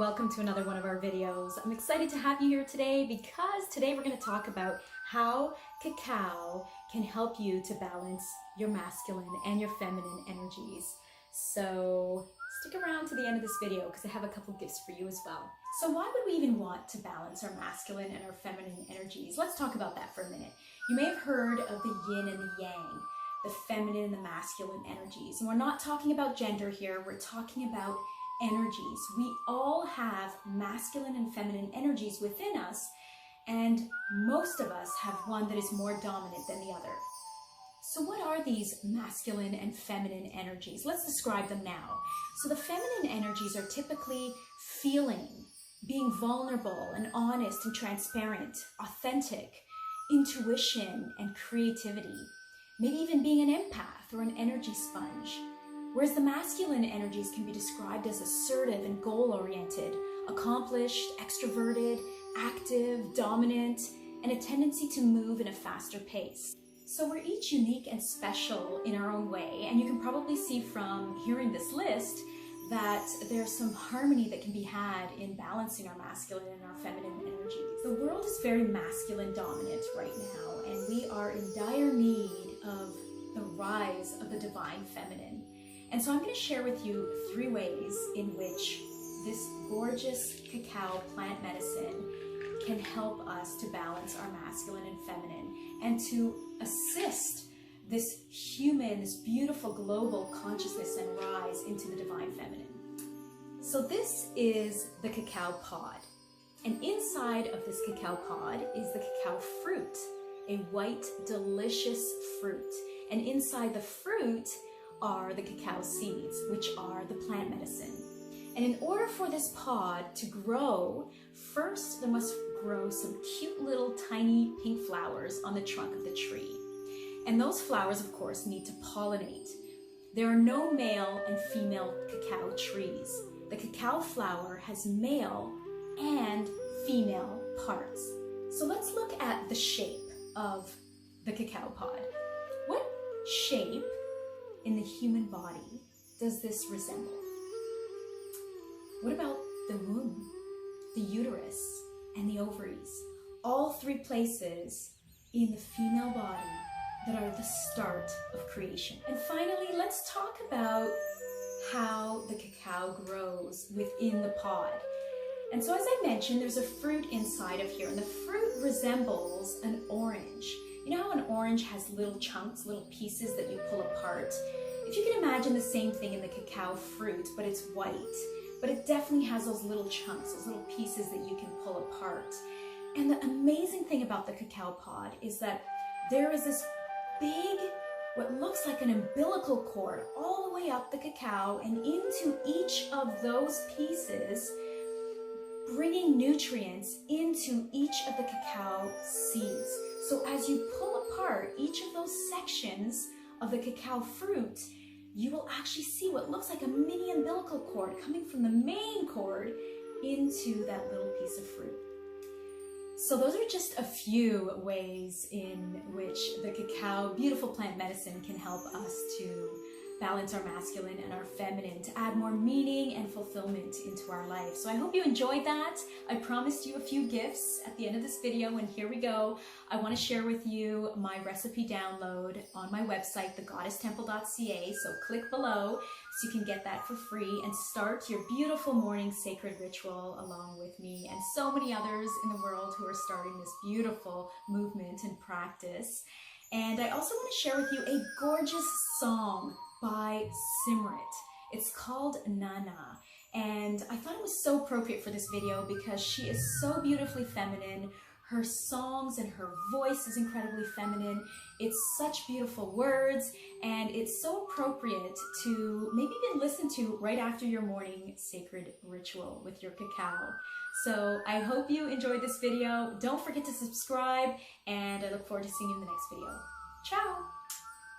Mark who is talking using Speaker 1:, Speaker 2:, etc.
Speaker 1: welcome to another one of our videos. I'm excited to have you here today because today we're going to talk about how cacao can help you to balance your masculine and your feminine energies. So stick around to the end of this video because I have a couple gifts for you as well. So why would we even want to balance our masculine and our feminine energies? Let's talk about that for a minute. You may have heard of the yin and the yang, the feminine and the masculine energies. And we're not talking about gender here, we're talking about energies. We all have masculine and feminine energies within us, and most of us have one that is more dominant than the other. So what are these masculine and feminine energies? Let's describe them now. So the feminine energies are typically feeling, being vulnerable and honest and transparent, authentic, intuition and creativity, maybe even being an empath or an energy sponge. Whereas the masculine energies can be described as assertive and goal-oriented, accomplished, extroverted, active, dominant, and a tendency to move in a faster pace. So we're each unique and special in our own way, and you can probably see from hearing this list that there's some harmony that can be had in balancing our masculine and our feminine energies. The world is very masculine dominant right now, and we are in dire need of the rise of the divine feminine. And so I'm going to share with you 3 ways in which this gorgeous cacao plant medicine can help us to balance our masculine and feminine and to assist this human, this beautiful global consciousness and rise into the divine feminine. So this is the cacao pod. And inside of this cacao pod is the cacao fruit, a white, delicious fruit. And inside the fruit are the cacao seeds, which are the plant medicine. And in order for this pod to grow, first there must grow some cute little tiny pink flowers on the trunk of the tree. And those flowers, of course, need to pollinate. There are no male and female cacao trees. The cacao flower has male and female parts. So let's look at the shape of the cacao pod. What shape in the human body does this resemble? What about the womb, the uterus, and the ovaries? All 3 places in the female body that are the start of creation. And finally, let's talk about how the cacao grows within the pod. And so as I mentioned, there's a fruit inside of here, and the fruit resembles an orange. You know how an orange has little chunks, little pieces that you pull apart? If you can imagine the same thing in the cacao fruit, but it's white. But it definitely has those little chunks, those little pieces that you can pull apart. And the amazing thing about the cacao pod is that there is this big, what looks like an umbilical cord all the way up the cacao and into each of those pieces, bringing nutrients into each of the cacao seeds. So as you pull apart each of those sections of the cacao fruit, you will actually see what looks like a mini umbilical cord coming from the main cord into that little piece of fruit. So those are just a few ways in which the cacao, beautiful plant medicine, can help us to balance our masculine and our feminine, to add more meaning and fulfillment into our life. So I hope you enjoyed that. I promised you a few gifts at the end of this video, and here we go. I want to share with you my recipe download on my website, thegoddesstemple.ca, so click below so you can get that for free and start your beautiful morning sacred ritual along with me and so many others in the world who are starting this beautiful movement and practice. And I also want to share with you a gorgeous song by Simrit. It's called Nana, and I thought it was so appropriate for this video because she is so beautifully feminine. Her songs and her voice is incredibly feminine. It's such beautiful words, and it's so appropriate to maybe even listen to right after your morning sacred ritual with your cacao. So I hope you enjoyed this video. Don't forget to subscribe, and I look forward to seeing you in the next video. Ciao!